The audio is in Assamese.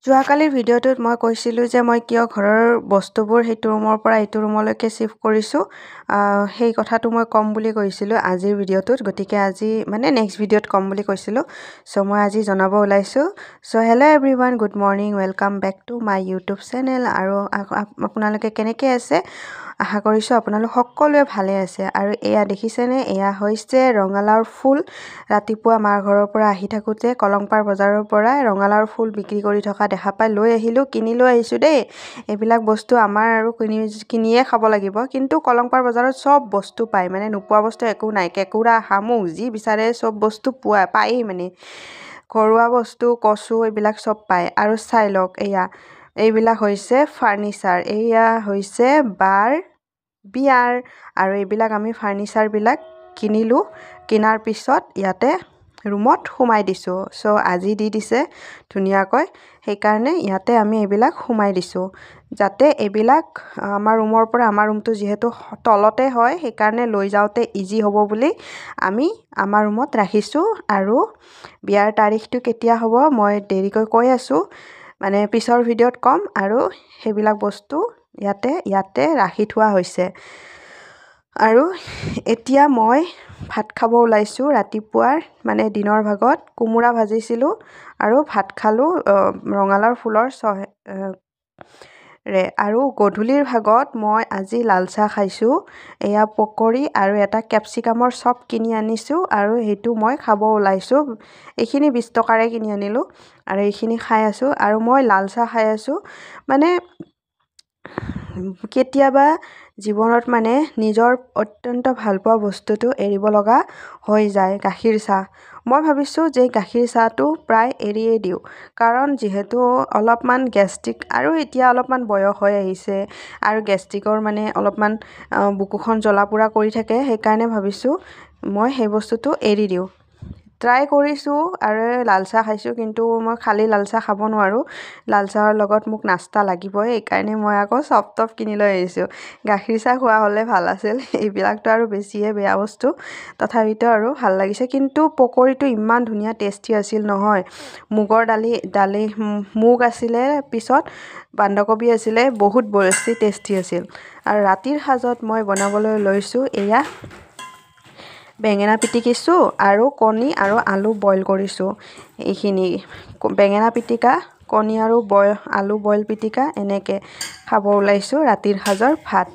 যোৱাকালিৰ ভিডিঅ'টোত মই কৈছিলোঁ যে মই কিয় ঘৰৰ বস্তুবোৰ সেইটো ৰুমৰ পৰা এইটো ৰুমলৈকে শিফ্ট কৰিছোঁ সেই কথাটো মই ক'ম বুলি কৈছিলোঁ আজিৰ ভিডিঅ'টোত গতিকে আজি মানে নেক্সট ভিডিঅ'ত ক'ম বুলি কৈছিলোঁ চ' মই আজি জনাব ওলাইছোঁ so' hello' everyone good morning welcome back to my YouTube channel আৰু আপোনালোকে কেনেকৈ আছে আশা কৰিছোঁ আপোনালোক সকলোৱে ভালে আছে আৰু এয়া দেখিছেনে এয়া হৈছে ৰঙালাওৰ ফুল ৰাতিপুৱা মাৰ ঘৰৰ পৰা আহি থাকোঁতে কলংপাৰ বজাৰৰ পৰা ৰঙালাওৰ ফুল বিক্ৰী কৰি থকা দেখা পাই লৈ আহিলোঁ কিনি লৈ আহিছোঁ দেই এইবিলাক বস্তু আমাৰ আৰু কিনিয়ে খাব লাগিব কিন্তু কলংপাৰ বজাৰত চব বস্তু পায় মানে নোপোৱা বস্তু একো নাই কেঁকুৰা শামুক যি বিচাৰে চব বস্তু পায়েই মানে ঘৰুৱা বস্তু কচু এইবিলাক চব পায় আৰু চাই লওক এইবিলাক হৈছে ফাৰ্নিচাৰ এয়া হৈছে বাৰ বিয়াৰ আৰু এইবিলাক আমি ফাৰ্নিচাৰবিলাক কিনিলোঁ কিনাৰ পিছত ইয়াতে ৰুমত সোমাই দিছোঁ চ' আজি দি দিছে ধুনীয়াকৈ সেইকাৰণে ইয়াতে আমি এইবিলাক সোমাই দিছোঁ যাতে এইবিলাক আমাৰ ৰুমৰ পৰা আমাৰ ৰুমটো যিহেতু তলতে হয় সেইকাৰণে লৈ যাওঁতে ইজি হ'ব বুলি আমি আমাৰ ৰুমত ৰাখিছোঁ আৰু বিয়াৰ তাৰিখটো কেতিয়া হ'ব মই দেৰিকৈ কৈ আছোঁ মানে পিছৰ ভিডিঅ'ত ক'ম আৰু সেইবিলাক বস্তু ইয়াতে ৰাখি থোৱা হৈছে আৰু এতিয়া মই ভাত খাব ওলাইছোঁ ৰাতিপুৱাৰ মানে দিনৰ ভাগত কোমোৰা ভাজিছিলোঁ আৰু ভাত খালোঁ ৰঙালাওৰ ফুলৰ আৰু গধূলিৰ ভাগত মই আজি লাল চাহ খাইছোঁ এয়া পকৰি আৰু এটা কেপচিকামৰ চপ কিনি আনিছোঁ আৰু সেইটো মই খাব ওলাইছোঁ এইখিনি 20 টকাৰে কিনি আনিলোঁ আৰু এইখিনি খাই আছোঁ আৰু মই লাল চাহ খাই আছোঁ মানে কেতিয়াবা জীৱনত মানে নিজৰ অত্যন্ত ভালপোৱা বস্তুটো এৰিব লগা হৈ যায় গাখীৰ চাহ মই ভাবিছোঁ যে গাখীৰ চাহটো প্ৰায় এৰিয়ে দিওঁ কাৰণ যিহেতু অলপমান গেষ্ট্ৰিক আৰু এতিয়া অলপমান বয়স হৈ আহিছে আৰু গেষ্ট্ৰিকৰ মানে অলপমান বুকুখন জ্বলা পোৰা কৰি থাকে সেইকাৰণে ভাবিছোঁ মই সেই বস্তুটো এৰি দিওঁ ট্ৰাই কৰিছোঁ আৰু লাল চাহ খাইছোঁ কিন্তু মই খালী লাল চাহ খাব নোৱাৰোঁ লাল চাহৰ লগত মোক নাস্তা লাগিবই সেইকাৰণে মই আকৌ চপ কিনি লৈ আহিছোঁ গাখীৰ চাহ খোৱা হ'লে ভাল আছিল এইবিলাকতো আৰু বেছিয়ে বেয়া বস্তু তথাপিতো আৰু ভাল লাগিছে কিন্তু পকৰিটো ইমান ধুনীয়া টেষ্টি আছিল নহয় মুগৰ দালি মুগ আছিলে পিছত বন্ধাকবি আছিলে বহুত বেছি টেষ্টি আছিল আৰু ৰাতিৰ সাজত মই বনাবলৈ লৈছোঁ এয়া বেঙেনা পিটিকিছোঁ আৰু কণী আৰু আলু বইল কৰিছোঁ এইখিনি বেঙেনা পিটিকা কণী আৰু আলু বইল পিটিকা এনেকৈ খাব ওলাইছোঁ ৰাতিৰ সাজৰ ভাত